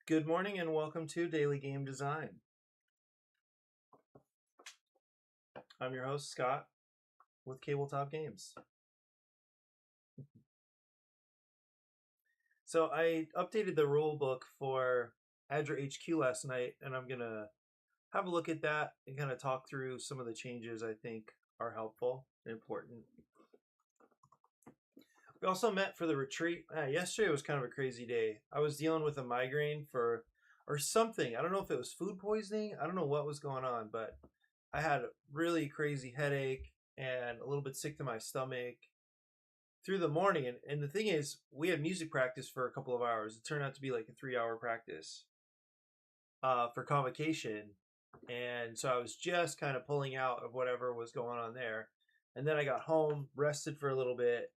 Good morning and welcome to Daily Game Design. I'm your host, Scott, with Tabletop Games. So I updated the rule book for ADRA HQ last night, and I'm going to have a look at that and kind of talk through some of the changes I think are helpful and important. We also met for the retreat. Yesterday was kind of a crazy day. I was dealing with a migraine or something. I don't know if it was food poisoning. I don't know what was going on, but I had a really crazy headache and a little bit sick to my stomach through the morning. And the thing is, we had music practice for a couple of hours. It turned out to be like a 3-hour practice for convocation. And so I was just kind of pulling out of whatever was going on there. And then I got home, rested for a little bit,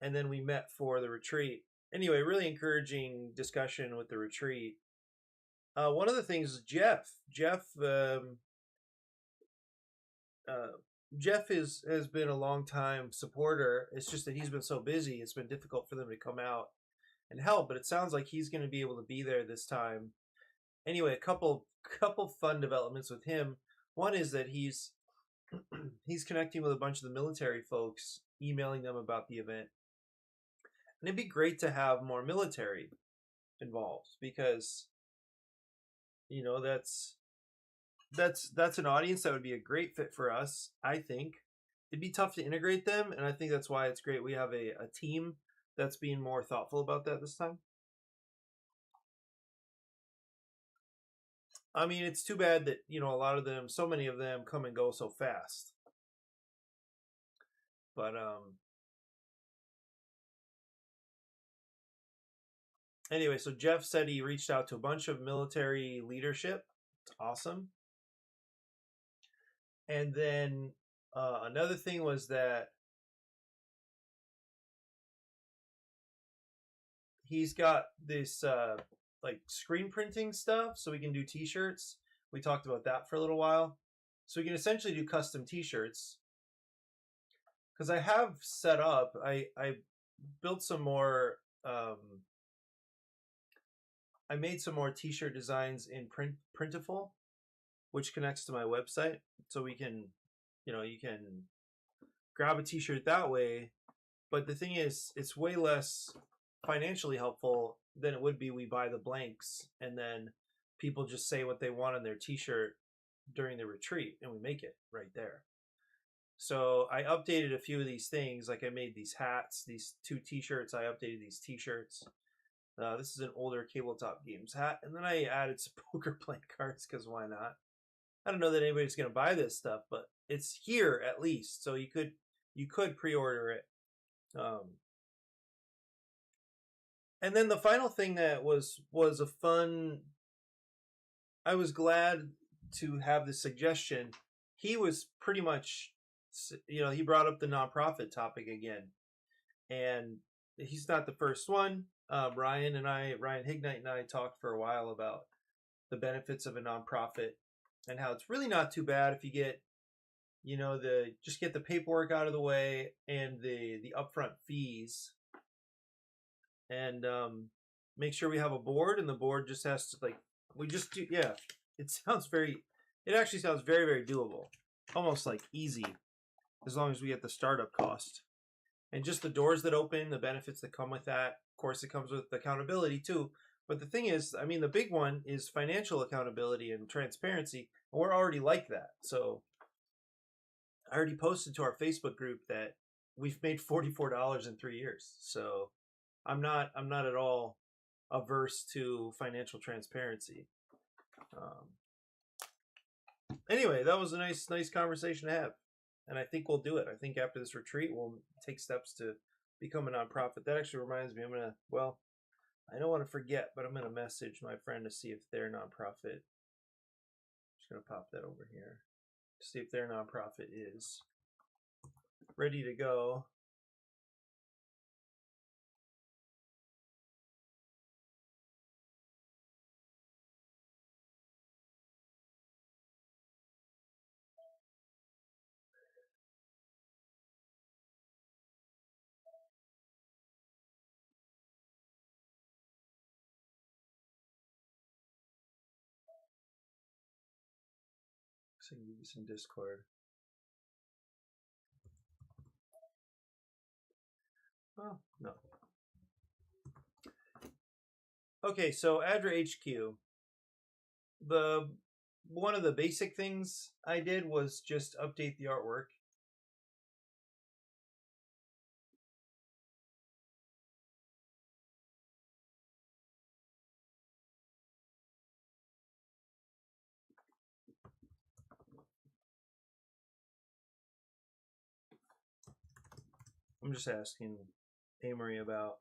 and then we met for the retreat. Anyway, really encouraging discussion with the retreat. One of the things is Jeff has been a long time supporter. It's just that he's been so busy, it's been difficult for them to come out and help, but it sounds like he's going to be able to be there this time. Anyway, a couple fun developments with him. One is that he's connecting with a bunch of the military folks, emailing them about the event. And it'd be great to have more military involved because that's an audience that would be a great fit for us. I think it'd be tough to integrate them, and I think that's why it's great we have a team that's being more thoughtful about that this time. I mean, it's too bad that a lot of them, so many of them, come and go so fast. But anyway, so Jeff said he reached out to a bunch of military leadership. It's awesome. And then another thing was that he's got this like screen printing stuff, so we can do t-shirts. We talked about that for a little while. So we can essentially do custom t-shirts. Because I have set up, I built some more, I made some more t-shirt designs in Printful, which connects to my website. So we can, you can grab a t-shirt that way. But the thing is, it's way less financially helpful than it would be we buy the blanks and then people just say what they want on their t-shirt during the retreat and we make it right there. So I updated a few of these things. Like I made these hats, these 2 t-shirts. I updated these t-shirts. This is an older Tabletop Games hat. And then I added some poker playing cards because why not? I don't know that anybody's going to buy this stuff, but it's here at least. So you could pre-order it. And then the final thing that was a fun, I was glad to have the suggestion. He was pretty much, he brought up the nonprofit topic again. And he's not the first one. Ryan Hignite and I talked for a while about the benefits of a nonprofit and how it's really not too bad if you get, just get the paperwork out of the way and the upfront fees. And make sure we have a board, and the board just has to it actually sounds very, very doable. Almost like easy, as long as we get the startup cost. And just the doors that open, the benefits that come with that. Of course, it comes with accountability too. But the thing is, I mean, the big one is financial accountability and transparency. And we're already like that. So I already posted to our Facebook group that we've made $44 in 3 years. So I'm not at all averse to financial transparency. Anyway, that was a nice conversation to have. And I think we'll do it. I think after this retreat, we'll take steps to become a nonprofit. That actually reminds me, I don't want to forget, but I'm going to message my friend to see if their nonprofit, I'm just going to pop that over here, to see if their nonprofit is ready to go. I can do this in Discord. Oh, no. Okay, so ADRA HQ. One of the basic things I did was just update the artwork. I'm just asking Amory about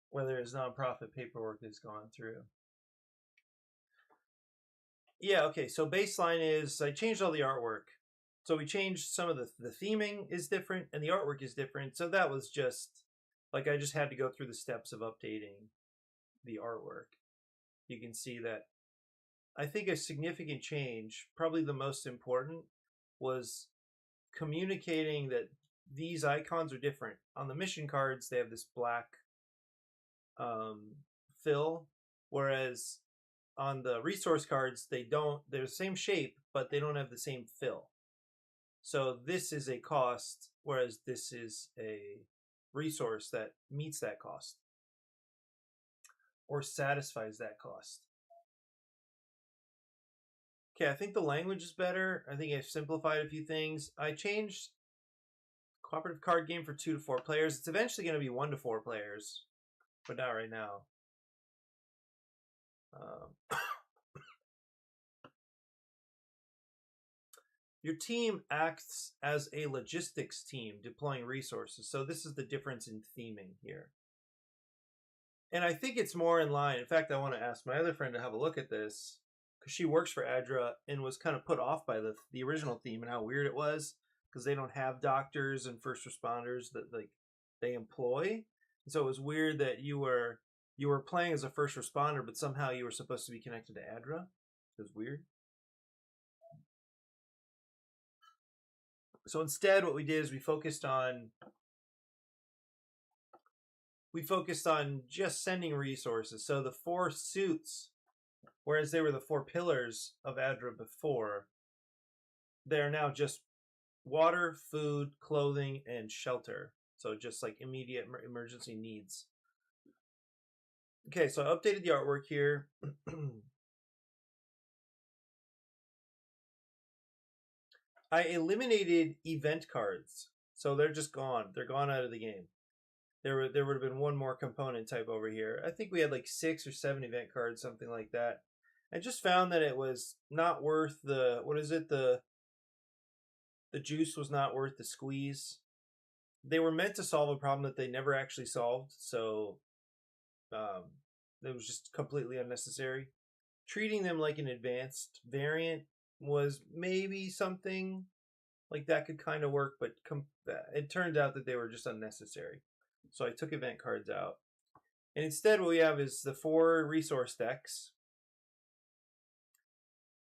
whether his nonprofit paperwork has gone through. Yeah, okay, so baseline is I changed all the artwork. So we changed some of the theming is different and the artwork is different. So that was just like I just had to go through the steps of updating the artwork. You can see that I think a significant change, probably the most important, was communicating that these icons are different. On the mission cards, they have this black fill, whereas on the resource cards, they don't. They're the same shape, but they don't have the same fill. So this is a cost, whereas this is a resource that meets that cost or satisfies that cost. Okay, I think the language is better. I think I've simplified a few things. I changed cooperative card game for 2 to 4 players. It's eventually going to be 1 to 4 players, but not right now. Your team acts as a logistics team deploying resources. So this is the difference in theming here. And I think it's more in line. In fact, I want to ask my other friend to have a look at this because she works for ADRA and was kind of put off by the original theme and how weird it was because they don't have doctors and first responders that like they employ. And so it was weird that you were playing as a first responder, but somehow you were supposed to be connected to ADRA. It was weird. So instead, what we did is we focused on just sending resources. So the 4 suits, whereas they were the 4 pillars of ADRA before, they're now just water, food, clothing, and shelter. So just like immediate emergency needs. Okay, so I updated the artwork here. I eliminated event cards. So they're just gone. They're gone out of the game. There would have been one more component type over here. I think we had like 6 or 7 event cards, something like that. I just found that it was not worth the juice was not worth the squeeze. They were meant to solve a problem that they never actually solved, so it was just completely unnecessary. Treating them like an advanced variant was maybe something like that could kind of work, but it turned out that they were just unnecessary. So I took event cards out. And instead what we have is the 4 resource decks,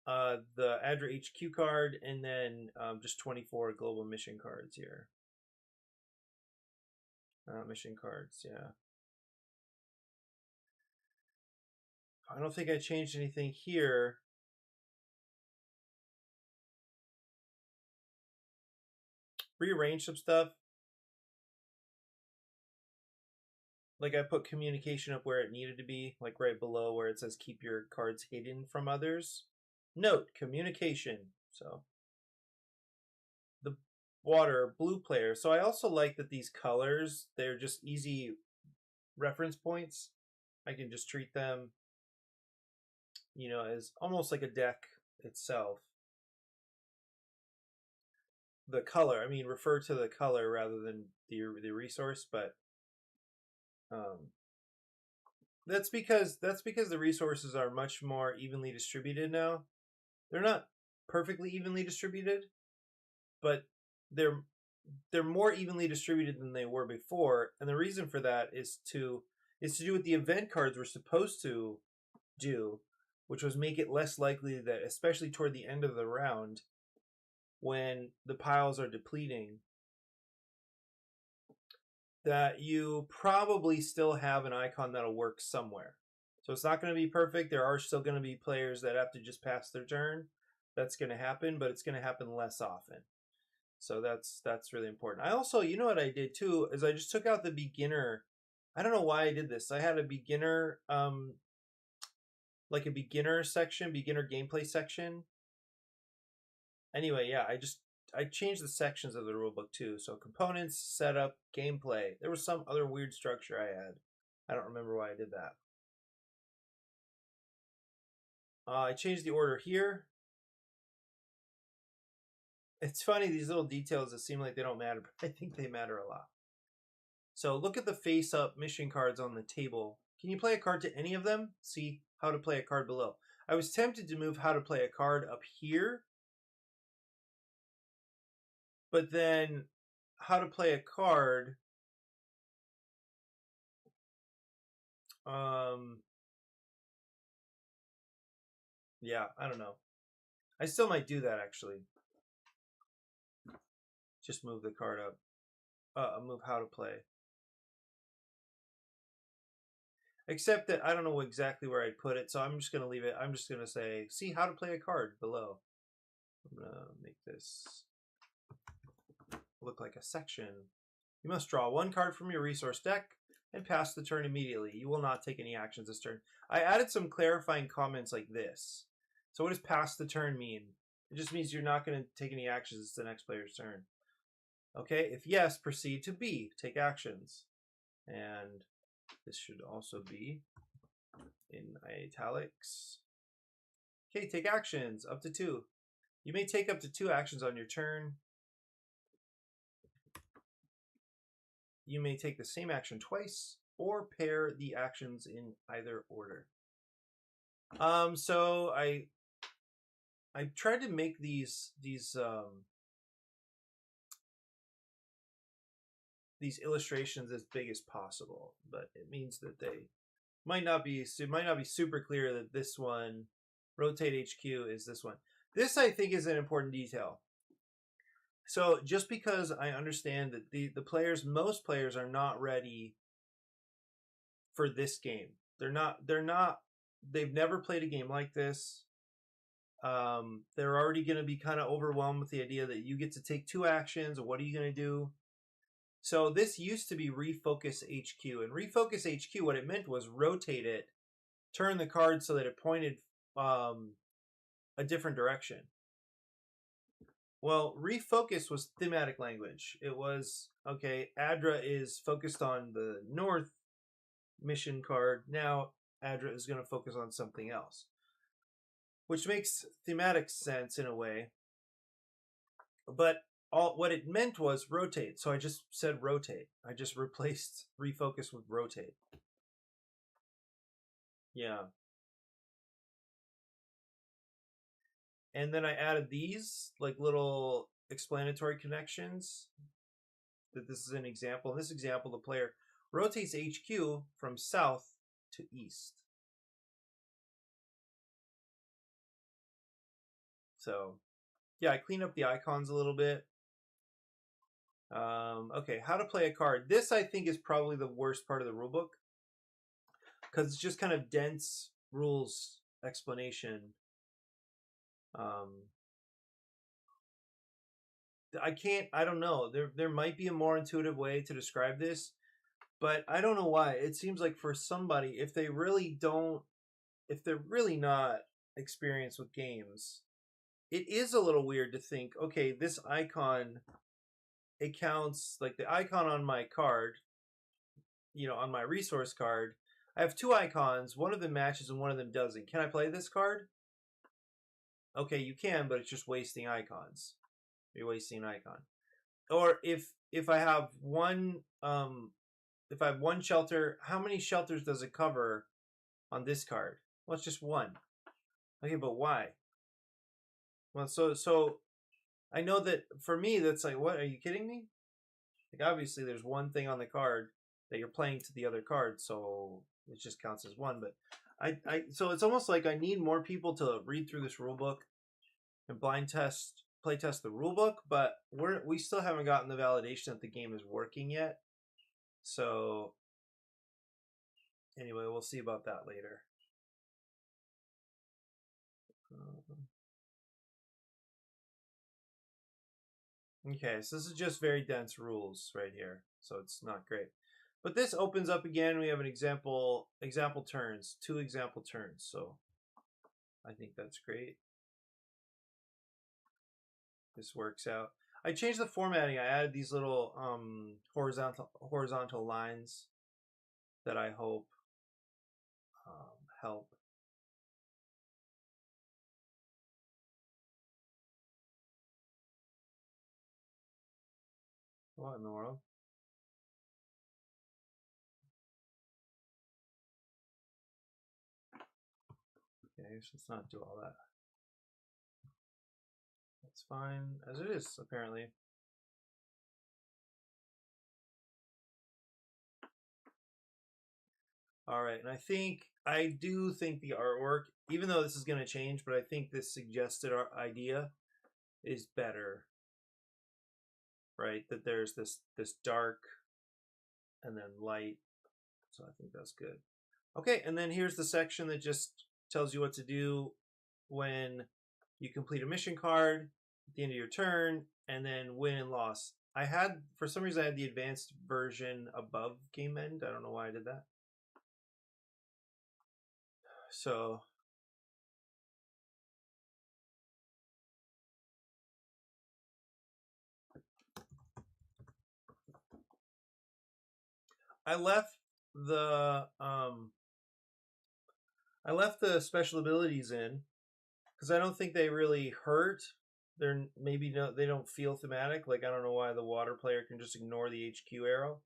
the ADRA HQ card, and then just 24 global mission cards here. Mission cards, yeah. I don't think I changed anything here. Rearrange some stuff. Like I put communication up where it needed to be, like right below where it says keep your cards hidden from others. Note, communication. So the water, blue player. So I also like that these colors, they're just easy reference points. I can just treat them, as almost like a deck itself. The color, refer to the color rather than the resource, but that's because the resources are much more evenly distributed now. They're not perfectly evenly distributed, but they're more evenly distributed than they were before, and the reason for that is to do what the event cards were supposed to do, which was make it less likely that, especially toward the end of the round, when the piles are depleting, that you probably still have an icon that'll work somewhere. So it's not going to be perfect. There are still going to be players that have to just pass their turn. That's going to happen, but it's going to happen less often. So that's really important. I also, you know what I did too, is I just took out the beginner. I don't know why I did this. I had a beginner, like a beginner section, beginner gameplay section. Anyway, yeah, I changed the sections of the rulebook too. So components, setup, gameplay. There was some other weird structure I had. I don't remember why I did that. I changed the order here. It's funny, these little details that seem like they don't matter, but I think they matter a lot. So look at the face-up mission cards on the table. Can you play a card to any of them? See how to play a card below. I was tempted to move how to play a card up here, but then how to play a card, yeah, I don't know. I still might do that actually. Just move the card up. Move how to play. Except that I don't know exactly where I'd put it, so I'm just going to leave it. I'm just going to say, see how to play a card below. I'm going to make this look like a section. You must draw one card from your resource deck and pass the turn immediately. You will not take any actions this turn. I added some clarifying comments like this. So what does pass the turn mean? It just means you're not going to take any actions. It's the next player's turn. Okay, if yes, proceed to B. Take actions. And this should also be in italics. Okay, take actions, up to 2. You may take up to 2 actions on your turn. You may take the same action twice or pair the actions in either order. So I tried to make these illustrations as big as possible, but it means that they might not be super clear that this one, rotate HQ, is this one. This I think is an important detail. So just because I understand that the players, most players are not ready for this game. They've never played a game like this. They're already going to be kind of overwhelmed with the idea that you get to take 2 actions. What are you going to do? So this used to be refocus HQ, and refocus HQ, what it meant was rotate it, turn the card so that it pointed a different direction. Well, refocus was thematic language. It was, okay, ADRA is focused on the north mission card. Now ADRA is going to focus on something else, which makes thematic sense in a way. But what it meant was rotate. So I just said rotate. I just replaced refocus with rotate. Yeah. And then I added these like little explanatory connections. That this is an example. In this example, the player rotates HQ from south to east. So, yeah, I cleaned up the icons a little bit. Okay, how to play a card. This, I think, is probably the worst part of the rulebook because it's just kind of dense rules explanation. I don't know. There might be a more intuitive way to describe this, but I don't know why. It seems like for somebody, if they're really not experienced with games, it is a little weird to think, okay, this icon, it counts, like the icon on my card, on my resource card, I have 2 icons, one of them matches and one of them doesn't. Can I play this card? Okay, you can, but it's just wasting icons. You're wasting an icon. Or if I have one shelter, how many shelters does it cover on this card? Well, it's just 1. Okay, but why? Well, so I know that for me, that's like, what? Are you kidding me? Like, obviously, there's one thing on the card that you're playing to the other card, so it just counts as 1. But so it's almost like I need more people to read through this rule book and blind test, play test the rule book, but we still haven't gotten the validation that the game is working yet. So anyway, we'll see about that later. Okay, so this is just very dense rules right here, so it's not great. But this opens up again. We have an example turns, 2 example turns. So I think that's great. This works out. I changed the formatting. I added these little horizontal lines that I hope help. What in the world? Okay, so let's not do all that. That's fine as it is, apparently. All right, and I do think the artwork, even though this is going to change, but I think this suggested idea is better, right? That there's this dark and then light, so I think that's good. Okay, and then here's the section that just tells you what to do when you complete a mission card at the end of your turn, and then win and loss. For some reason, I had the advanced version above game end. I don't know why I did that. So I left the special abilities in because I don't think they really hurt. They're they don't feel thematic. Like I don't know why the water player can just ignore the HQ arrow,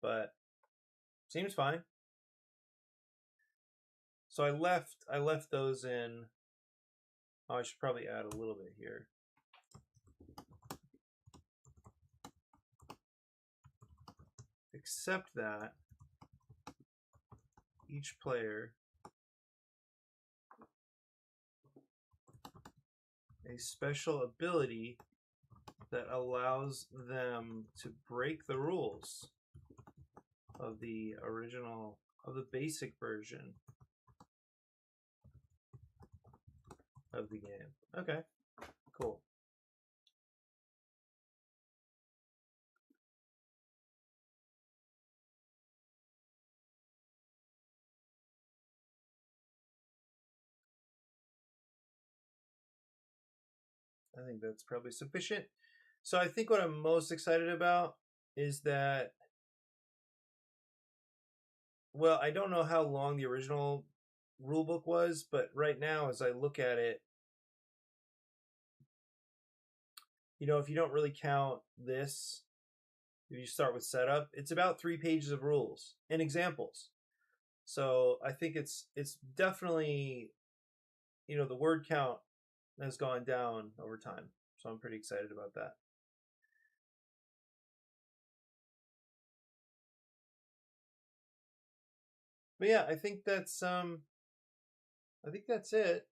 but seems fine. So I left those in. Oh, I should probably add a little bit here. Except that each player a special ability that allows them to break the rules of the basic version of the game. Okay, cool. I think that's probably sufficient. So I think what I'm most excited about is that, well, I don't know how long the original rulebook was, but right now as I look at it, if you don't really count this, if you start with setup, it's about 3 pages of rules and examples. So I think it's definitely, the word count has gone down over time. So I'm pretty excited about that. But yeah, I think that's it.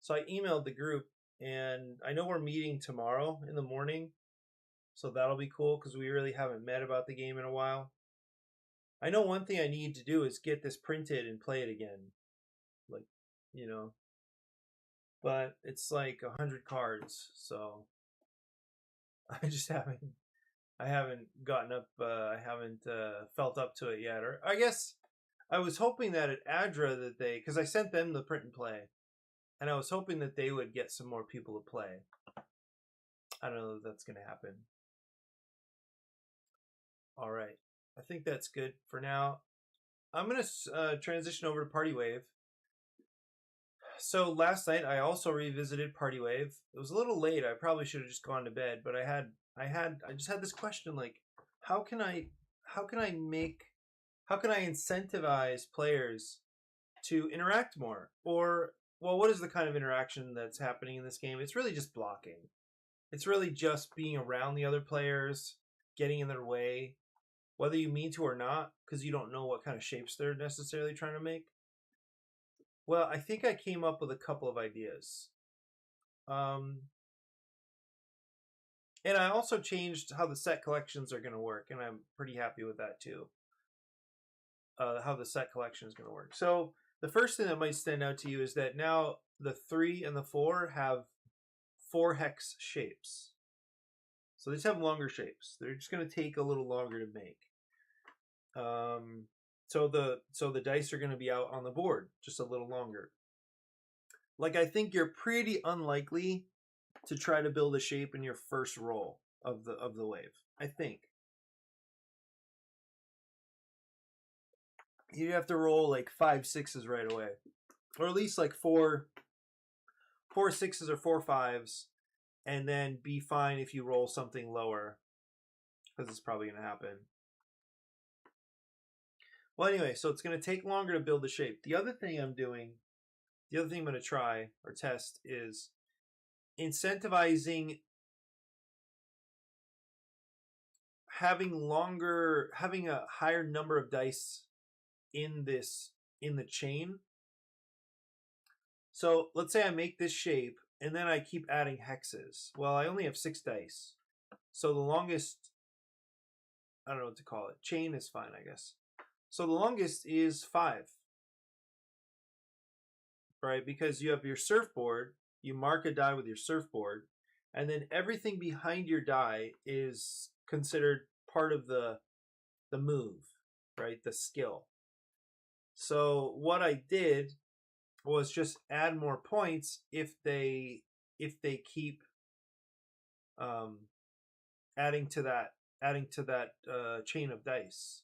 So I emailed the group, and I know we're meeting tomorrow in the morning, so that'll be cool because we really haven't met about the game in a while. I know one thing I need to do is get this printed and play it again, like but it's like 100 cards, so I just haven't gotten up. I haven't felt up to it yet, or I guess I was hoping that at ADRA because I sent them the print and play, and I was hoping that they would get some more people to play. I don't know if that's going to happen. All right, I think that's good for now. I'm going to transition over to Party Wave. So last night I also revisited Party Wave. It was a little late. I probably should have just gone to bed, but I just had this question, like, how can I incentivize players to interact more? Or, well, what is the kind of interaction that's happening in this game? It's really just blocking. It's really just being around the other players, getting in their way, whether you mean to or not, because you don't know what kind of shapes they're necessarily trying to make. Well, I think I came up with a couple of ideas. And I also changed how the set collections are going to work, and I'm pretty happy with that too. how the set collection is going to work. So the first thing that might stand out to you is that now the 3 and the 4 have 4 hex shapes. So they just have longer shapes. They're just going to take a little longer to make. So the dice are going to be out on the board just a little longer. Like, I think you're pretty unlikely to try to build a shape in your first roll of the wave. I think you have to roll like 5 6s right away, or at least like 4 6s or 4 5s, and then be fine if you roll something lower, because it's probably going to happen. Well, anyway, so it's going to take longer to build the shape. The other thing I'm going to try or test is incentivizing having a higher number of dice in the chain. So let's say I make this shape and then I keep adding hexes. Well, I only have 6 dice. So the longest, I don't know what to call it. Chain is fine, I guess. So the longest is 5. Right? Because you have your surfboard, you mark a die with your surfboard, and then everything behind your die is considered part of the move, right? The skill. So what I did was just add more points if they keep adding to that chain of dice.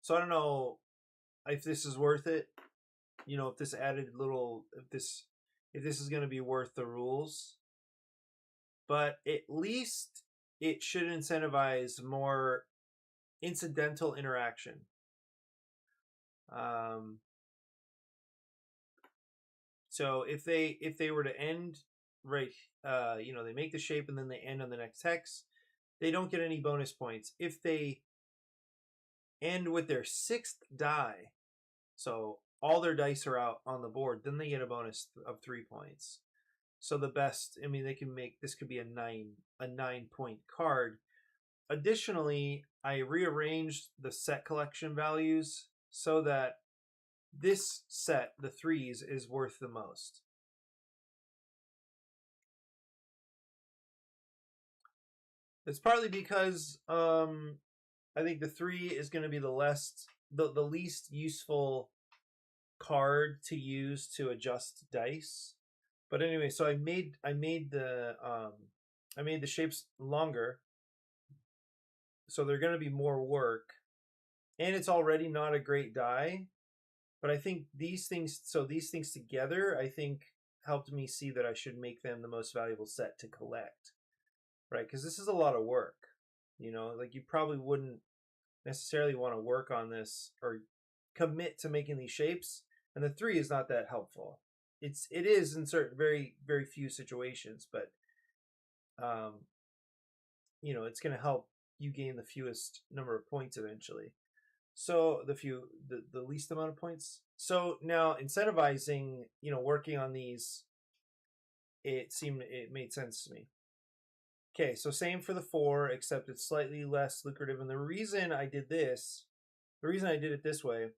So I don't know if this is worth it. You know, if this is going to be worth the rules. But at least it should incentivize more incidental interaction. So if they were to end right, they make the shape and then they end on the next hex, they don't get any bonus points. If they end with their 6th die, so all their dice are out on the board, then they get a bonus of 3 points. So the best, I mean, they can make, this could be a 9-point card. Additionally, I rearranged the set collection values so that this set, the 3s, is worth the most. It's partly because I think the 3 is going to be the least useful card to use to adjust dice. But anyway, so I made the shapes longer, so they're going to be more work, and it's already not a great die. But I think these things together, I think, helped me see that I should make them the most valuable set to collect, right? Because this is a lot of work, like you probably wouldn't necessarily want to work on this or commit to making these shapes, and the 3 is not that helpful. It is in certain very, very few situations, but it's going to help you gain the fewest number of points eventually. So the least amount of points. So now incentivizing, working on these, it made sense to me. Okay, so same for the 4, except it's slightly less lucrative. And the reason I did it this way,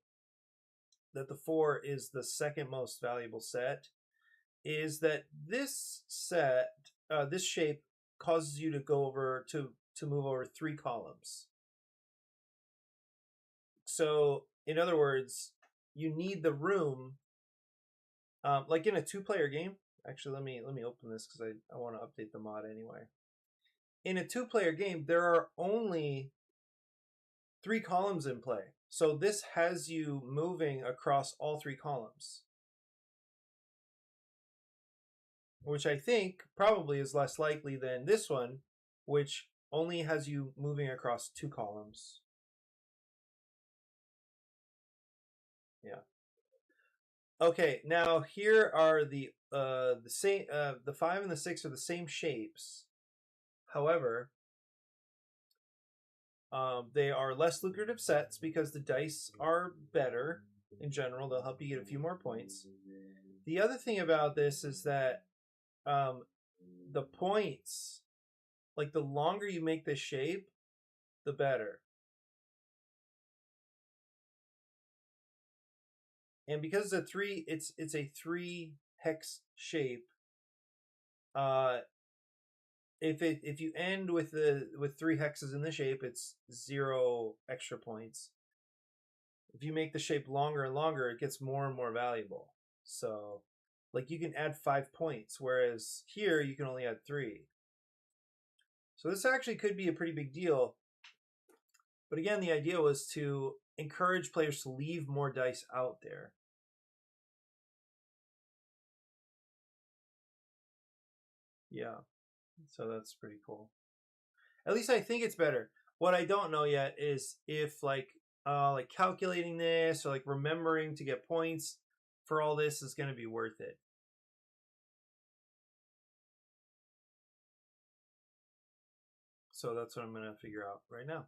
that the 4 is the second most valuable set, is that this set, this shape causes you to go over to move over 3 columns. So in other words, you need the room, like in a 2-player game. Actually, let me open this because I want to update the mod anyway. In a 2-player game, there are only 3 columns in play. So this has you moving across all 3 columns, which I think probably is less likely than this one, which only has you moving across 2 columns. Yeah. Okay, now here are the same. The 5 and the 6 are the same shapes. However, they are less lucrative sets because the dice are better in general. They'll help you get a few more points. The other thing about this is that the points, like the longer you make this shape, the better. And because it's a 3 hex shape. If you end with 3 hexes in the shape, it's 0 extra points. If you make the shape longer and longer, it gets more and more valuable. So, like, you can add 5 points, whereas here you can only add 3. So this actually could be a pretty big deal. But again, the idea was to encourage players to leave more dice out there. Yeah, so that's pretty cool. At least I think it's better. What I don't know yet is if like calculating this or like remembering to get points for all this is going to be worth it. So that's what I'm going to figure out right now.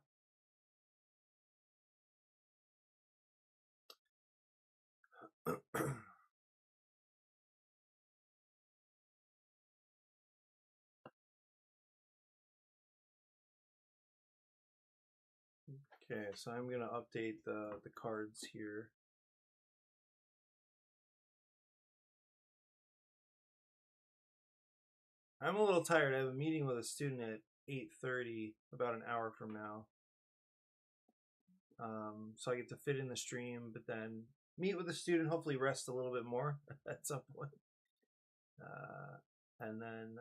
Okay, so I'm going to update the cards here. I'm a little tired. I have a meeting with a student at 8:30, about an hour from now. So I get to fit in the stream, but then meet with the student, hopefully rest a little bit more at some point. And then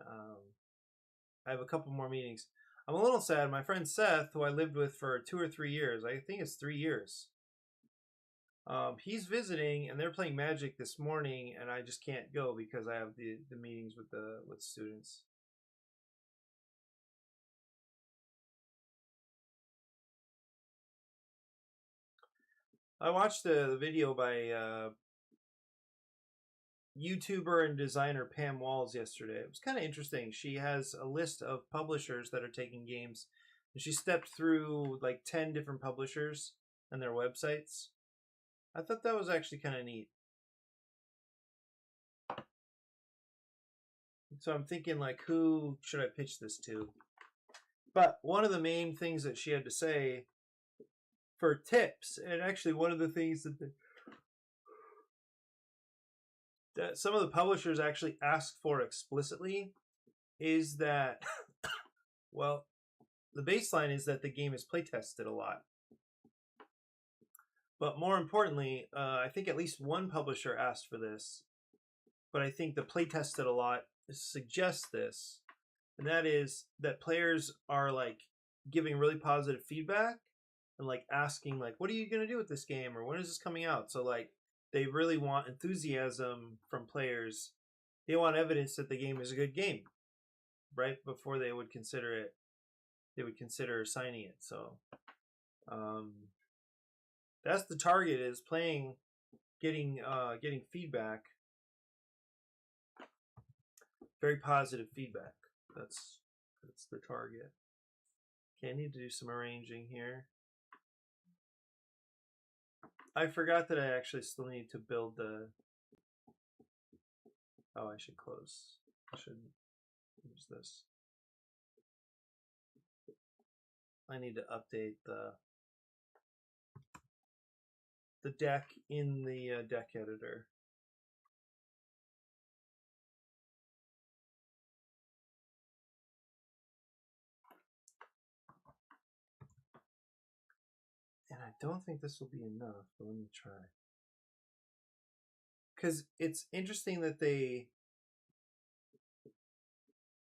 I have a couple more meetings. I'm a little sad. My friend Seth, who I lived with for 2 or 3 years, I think it's 3 years, he's visiting, and they're playing Magic this morning, and I just can't go because I have the meetings with students. I watched the video by YouTuber and designer Pam Walls yesterday. It was kind of interesting. She has a list of publishers that are taking games, and she stepped through like 10 different publishers and their websites. I thought that was actually kind of neat. So I'm thinking, like, who should I pitch this to? But one of the main things that she had to say for tips, and actually one of the things that some of the publishers actually ask for explicitly is that, well, the baseline is that the game is playtested a lot. But more importantly, I think at least one publisher asked for this, but I think the playtested a lot suggests this, and that is that players are like giving really positive feedback and like asking like, what are you going to do with this game, or when is this coming out? So like they really want enthusiasm from players. They want evidence that the game is a good game right before they would consider it. They would consider signing it. So that's the target, is playing, getting feedback, very positive feedback. That's the target. Okay, I need to do some arranging here. I forgot that I actually still need to build the. Oh, I should close. I shouldn't use this. I need to update the deck in the deck editor. And I don't think this will be enough, but let me try. Because it's interesting that they.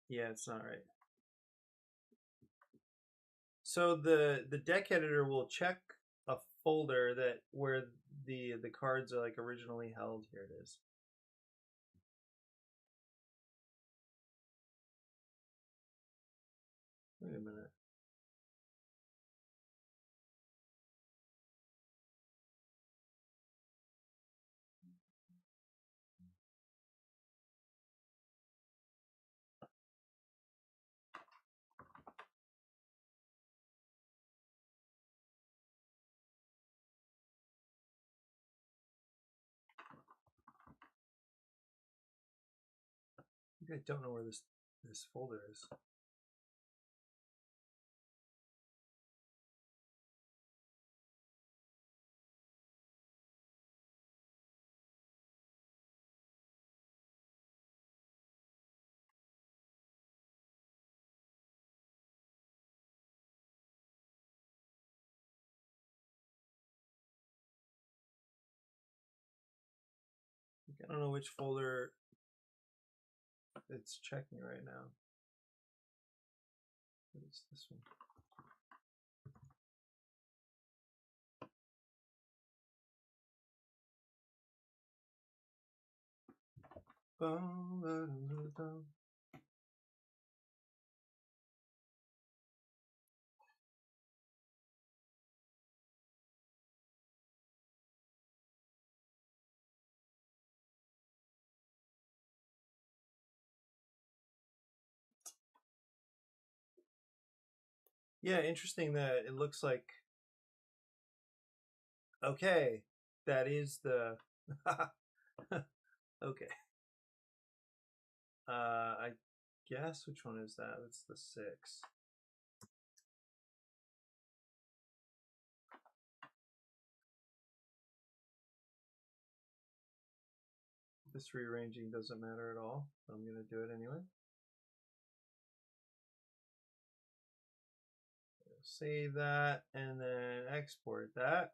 Yeah, it's not right. So the deck editor will check a folder that where the cards are like originally held. Here it is. Wait a minute. I don't know where this folder is. I don't know which folder it's checking right now. What is this one? Yeah, interesting that it looks like, okay, that is the okay. I guess, which one is that? That's the 6. This rearranging doesn't matter at all. I'm going to do it anyway. Save that and then export that.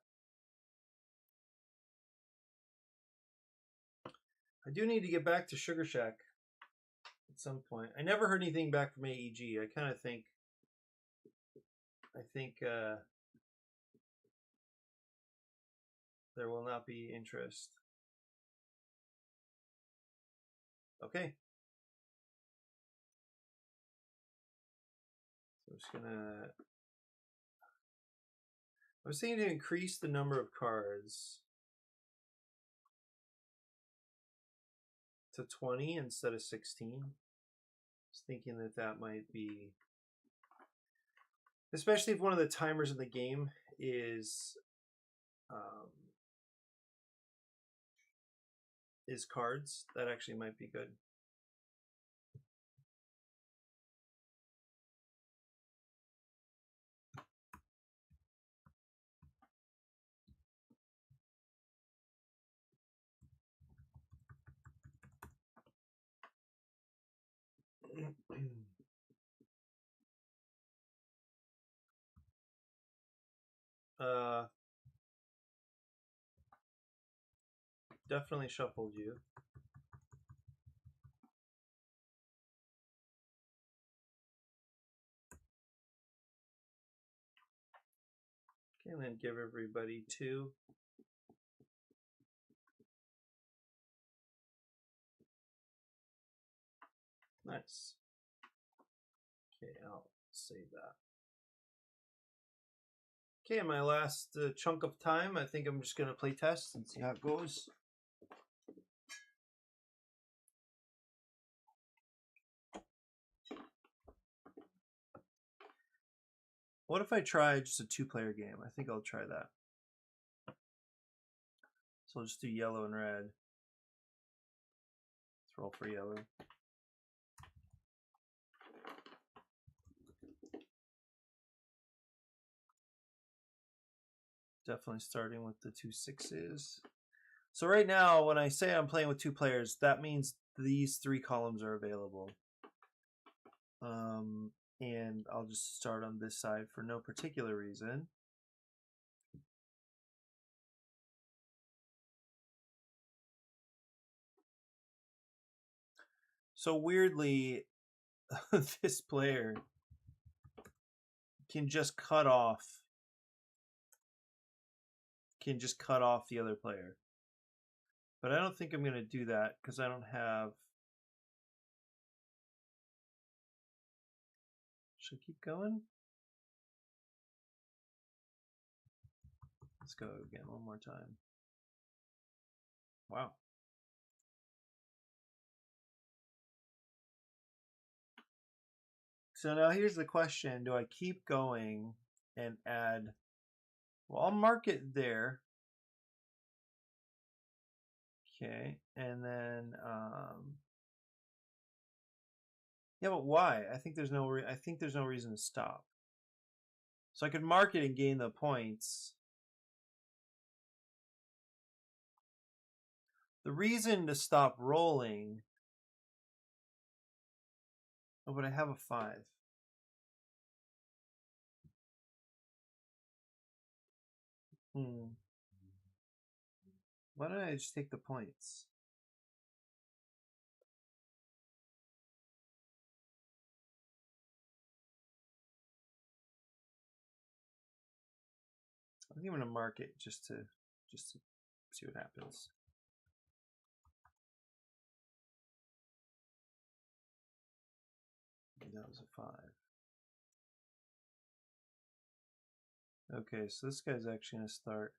I do need to get back to Sugar Shack at some point. I never heard anything back from AEG. I kind of think there will not be interest. Okay. So I'm just gonna. I was thinking to increase the number of cards to 20 instead of 16. I was thinking that might be, especially if one of the timers in the game is cards. That actually might be good. Definitely shuffled you. Okay, and then give everybody 2. Nice. Okay, I'll save that. Okay, my last chunk of time, I think I'm just going to play test and see how it goes. What if I try just a 2-player game? I think I'll try that. So I'll just do yellow and red. Let's roll for yellow. Definitely starting with the 2 6s. So right now, when I say I'm playing with 2 players, that means these 3 columns are available. And I'll just start on this side for no particular reason. So weirdly, this player can just cut off the other player. But I don't think I'm going to do that because I don't have... Should I keep going? Let's go again one more time. Wow. So now here's the question. Do I keep going and add... Well, I'll mark it there. Okay, and then... Yeah, but why? I think there's no reason to stop. So I could mark it and gain the points. The reason to stop rolling... Oh, but I have a 5. Why don't I just take the points? I think I'm gonna mark it just to see what happens. That was a 5. Okay, so this guy's actually gonna start.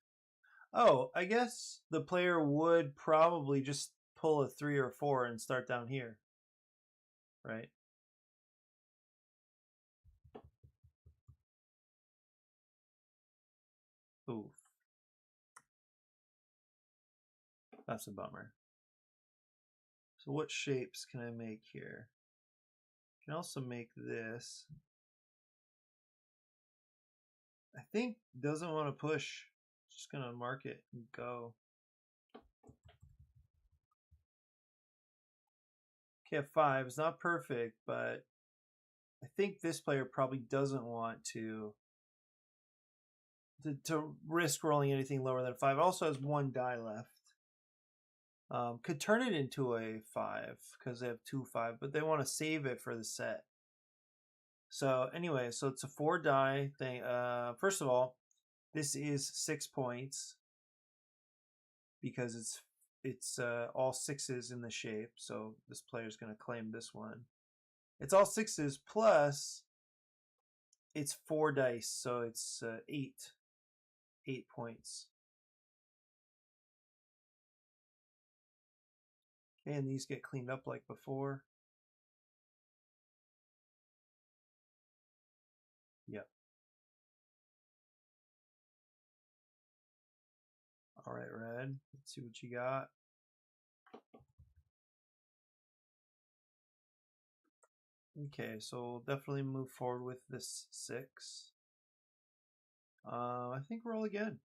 Oh, I guess the player would probably just pull a 3 or 4 and start down here, right? Oof. That's a bummer. So what shapes can I make here? I can also make this. I think doesn't want to push. Just gonna mark it and go. Okay, 5 is not perfect, but I think this player probably doesn't want to risk rolling anything lower than 5. It also has 1 die left. Could turn it into a 5 because they have 2 5, but they want to save it for the set. So anyway, so it's a 4 die thing. First of all, this is 6 points because it's all 6s in the shape. So this player's going to claim this one. It's all 6s plus it's 4 dice, so it's 8 points. Okay, and these get cleaned up like before. Yep. All right, red. Let's see what you got. Okay, so we'll definitely move forward with this 6. I think roll again.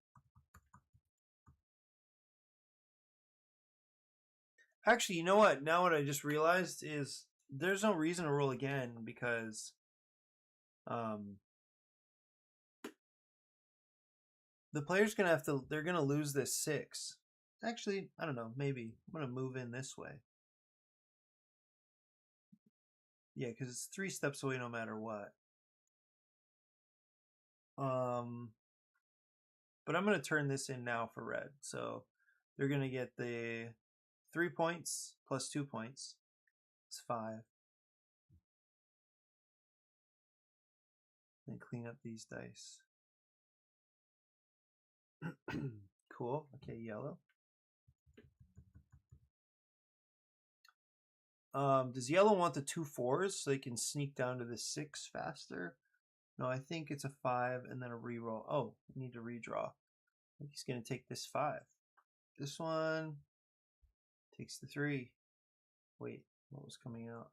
Actually, you know what? Now what I just realized is there's no reason to roll again because the player's gonna they're gonna lose this 6. Actually, I don't know, maybe. I'm gonna move in this way. Yeah, because it's 3 steps away no matter what. But I'm gonna turn this in now for red. So they're gonna get the 3 points plus 2 points. It's 5. Then clean up these dice. Cool. Okay, yellow. Does yellow want the 2 4s so they can sneak down to the 6 faster? No, I think it's a 5 and then a reroll. Oh, I need to redraw. I think he's going to take this 5. This one takes the 3. Wait, what was coming out?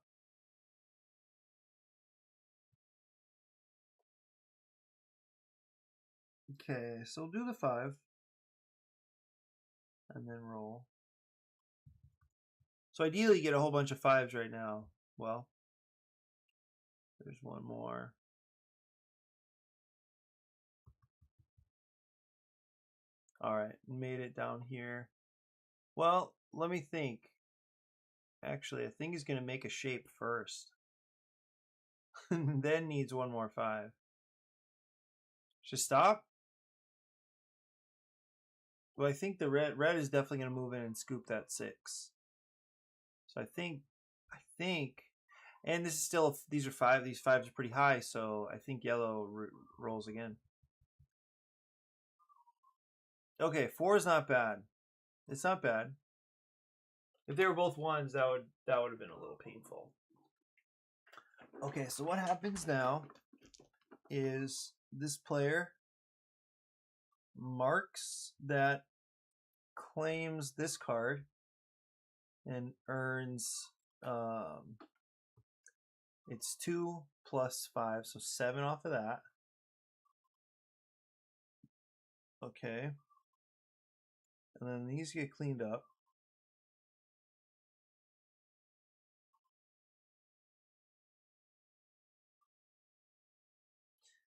Okay, so we'll do the 5. And then roll. So ideally you get a whole bunch of 5s right now. Well, there's one more. All right, made it down here. Well, let me think. Actually, I think he's going to make a shape first. Then needs one more 5. Should stop? Well, I think the red is definitely going to move in and scoop that 6. So I think, and this is still, these are 5. These 5s are pretty high, so I think yellow rolls again. Okay, 4 is not bad. It's not bad. If they were both 1s, that would have been a little painful. Okay, so what happens now is this player marks that claims this card and earns it's 2 plus 5, so 7 off of that. Okay. And then these get cleaned up.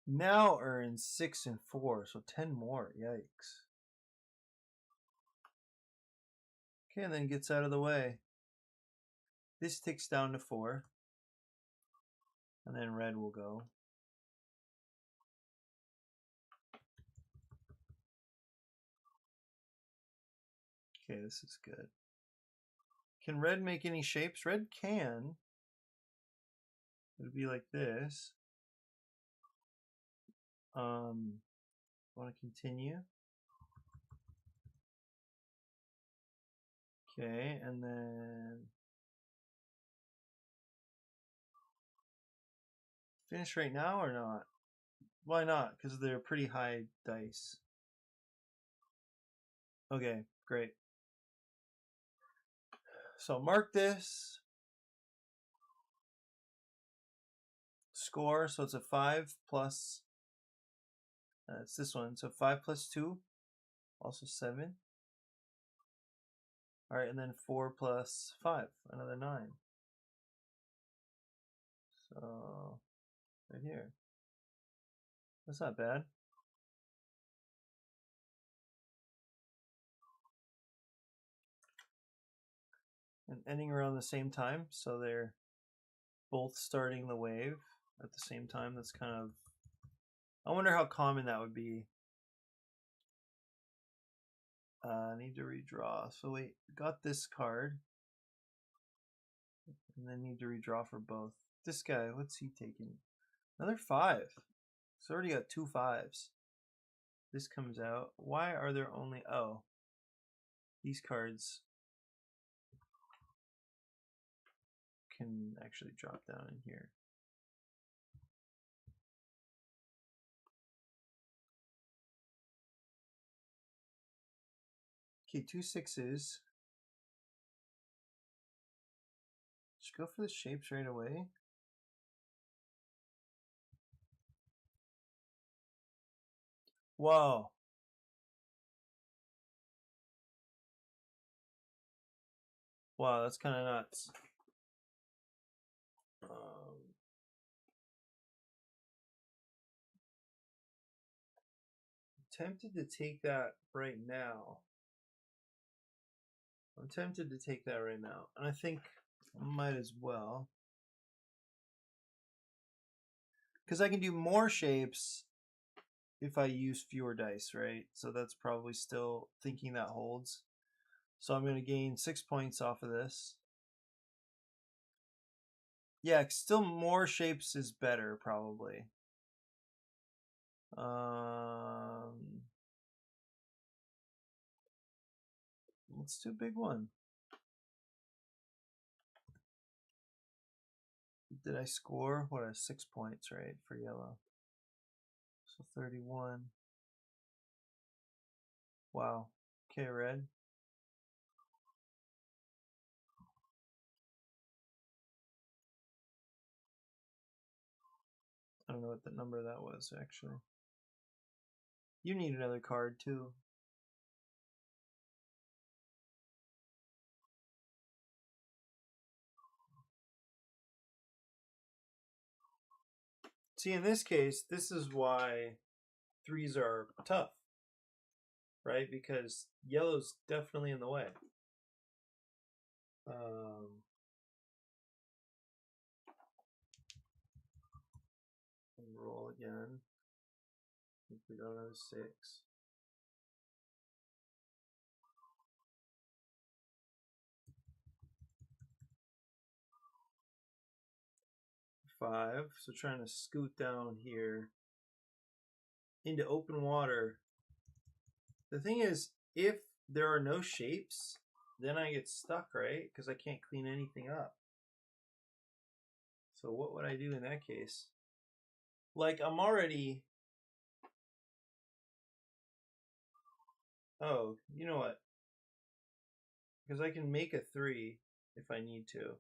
Now earns 6 and 4, so 10 more. Yikes. Okay, and then gets out of the way. This ticks down to 4. And then red will go. Okay, this is good. Can red make any shapes? Red can. It would be like this. Want to continue? Okay, and then finish right now or not? Why not? Because they're pretty high dice. Okay, great. So mark this. Score, so it's a 5 plus, it's this one, so 5 plus 2, also 7. Alright, and then 4 plus 5, another 9. So, right here. That's not bad. And ending around the same time, so they're both starting the wave at the same time. That's kind of, I wonder how common that would be. I need to redraw. So wait, got this card. And then need to redraw for both. This guy, what's he taking? Another 5. It's already got 2 5s. This comes out. Why are there only, oh, these cards can actually drop down in here. Okay, 2 6s. Just go for the shapes right away. Whoa. Wow, that's kind of nuts. I'm tempted to take that right now. I'm tempted to take that right now. And I think I might as well. Because I can do more shapes if I use fewer dice, right? So that's probably still thinking that holds. So I'm going to gain 6 points off of this. Yeah, still more shapes is better, probably. Let's do a big one. Did I score? What, 6 points, right, for yellow? So 31. Wow. Okay, red. I don't know what the number that was, actually. You need another card, too. See, in this case, this is why 3s are tough, right? Because yellow's definitely in the way. Roll again. I think we don't have a 6. 5. So trying to scoot down here into open water. The thing is, if there are no shapes, then I get stuck, right? Because I can't clean anything up. So what would I do in that case? Like, I'm already... Oh, you know what? Because I can make a 3 if I need to.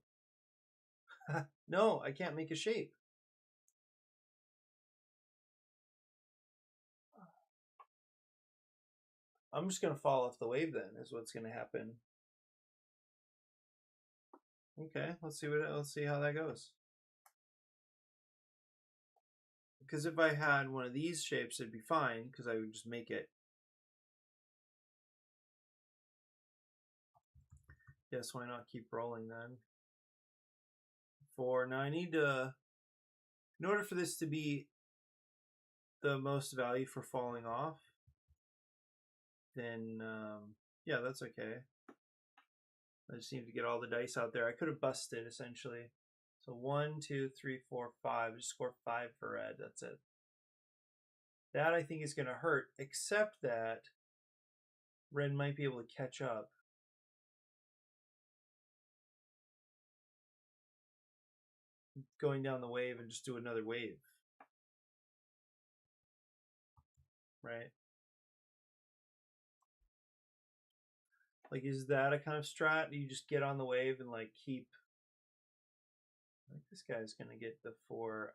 No, I can't make a shape. I'm just going to fall off the wave then, is what's going to happen. Okay, let's see how that goes. Because if I had one of these shapes, it'd be fine, because I would just make it. Yes, why not keep rolling then? 4. Now I need to, in order for this to be the most value for falling off, then yeah, that's okay. I just need to get all the dice out there. I could have busted essentially. So 1, 2, 3, 4, 5. Just score 5 for red. That's it. That I think is going to hurt, except that red might be able to catch up. Going down the wave and just do another wave. Right? Like, is that a kind of strat? You just get on the wave and like keep. I think this guy's going to get the 4.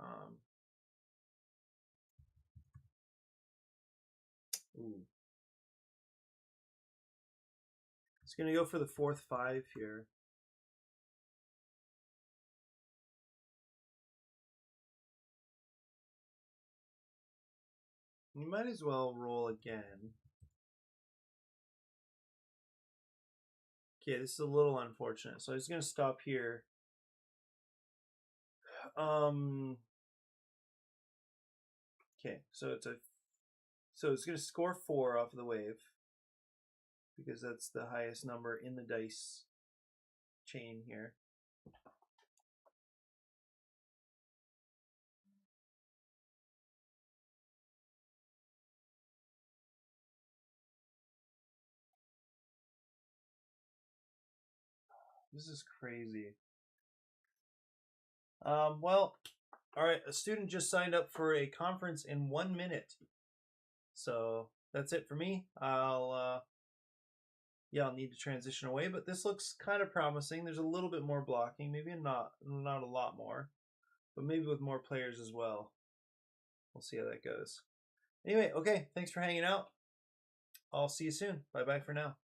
Ooh. It's going to go for the 4th 5 here. You might as well roll again. Okay, this is a little unfortunate. So I'm just going to stop here. Okay, so it's going to score 4 off of the wave because that's the highest number in the dice chain here. This is crazy. Well, all right. A student just signed up for a conference in 1 minute. So that's it for me. I'll need to transition away, but this looks kind of promising. There's a little bit more blocking, maybe not a lot more, but maybe with more players as well. We'll see how that goes. Anyway, okay, thanks for hanging out. I'll see you soon. Bye-bye for now.